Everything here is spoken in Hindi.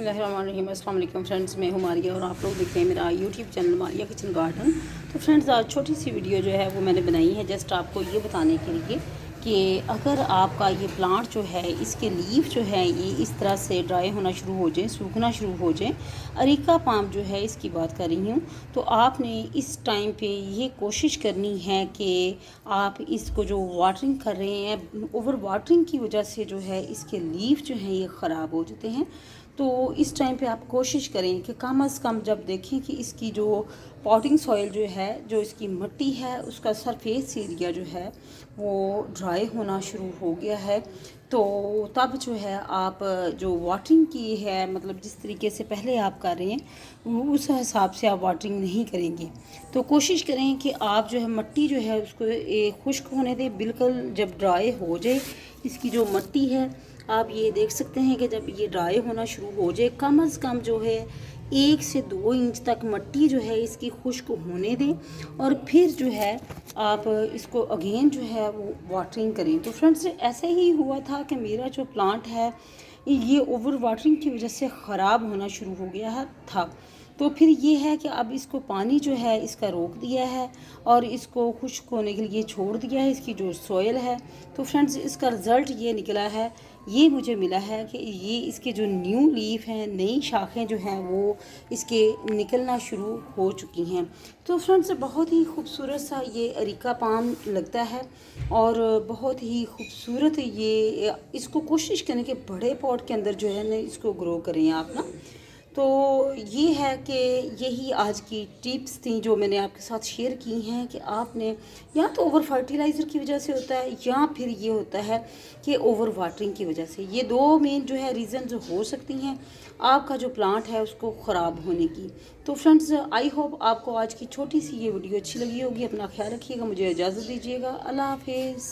बिस्मिल्लाहिर्रहमानिर्रहीम। अस्सलाम वालेकुम फ्रेंड्स, मैं हूँ मारिया और आप लोग देख रहे हैं मेरा YouTube channel Maria kitchen garden. तो फ्रेंड्स, आज छोटी सी वीडियो जो है वो मैंने बनाई है जस्ट आपको ये बताने के लिए कि अगर आपका ये प्लांट जो है इसके लीफ जो है ये इस तरह से ड्राई होना शुरू हो जाए, सूखना शुरू हो जाए, अरीका पाम जो है इसकी बात कर रही हूँ, तो आपने इस टाइम पे ये कोशिश करनी है कि आप इसको जो वाटरिंग कर रहे हैं, ओवर वाटरिंग की वजह से जो है इसके लीफ जो हैं ये ख़राब हो जाते हैं। तो इस टाइम पे आप कोशिश करें कि कम अज़ कम जब देखें कि इसकी जो पॉटिंग सॉइल जो है, जो इसकी मिट्टी है, उसका सरफेस एरिया जो है वो ड्राई होना शुरू हो गया है, तो तब जो है आप जो वाटरिंग की है, मतलब जिस तरीके से पहले आप कर रहे हैं उस हिसाब से आप वाटरिंग नहीं करेंगे। तो कोशिश करें कि आप जो है मिट्टी जो है उसको खुश्क होने दें, बिल्कुल जब ड्राई हो जाए इसकी जो मिट्टी है, आप ये देख सकते हैं कि जब ये ड्राई होना शुरू हो जाए, कम अज़ कम जो है 1 से 2 इंच तक मिट्टी जो है इसकी खुश्क होने दें और फिर जो है आप इसको अगेन जो है वो वाटरिंग करें। तो फ्रेंड्स, ऐसे ही हुआ था कि मेरा जो प्लांट है ये ओवर वाटरिंग की वजह से ख़राब होना शुरू हो गया था। तो फिर ये है कि अब इसको पानी जो है इसका रोक दिया है और इसको खुश्क होने के लिए छोड़ दिया है, इसकी जो सॉइल है। तो फ्रेंड्स, इसका रिज़ल्ट ये निकला है, ये मुझे मिला है कि ये इसके जो न्यू लीफ हैं, नई शाखें जो हैं वो इसके निकलना शुरू हो चुकी हैं। तो फ्रेंड्स, बहुत ही खूबसूरत सा ये अरीका पाम लगता है और बहुत ही खूबसूरत ये, इसको कोशिश करें कि बड़े पॉट के अंदर जो है ना इसको ग्रो करें आप ना। तो ये है कि यही आज की टिप्स थी जो मैंने आपके साथ शेयर की हैं कि आपने या तो ओवर फर्टिलाइज़र की वजह से होता है या फिर ये होता है कि ओवर वाटरिंग की वजह से। ये दो मेन जो है रीज़न जो हो सकती हैं आपका जो प्लांट है उसको ख़राब होने की। तो फ्रेंड्स, आई होप आपको आज की छोटी सी ये वीडियो अच्छी लगी होगी। अपना ख्याल रखिएगा, मुझे इजाज़त दीजिएगा। अल्लाह हाफिज़।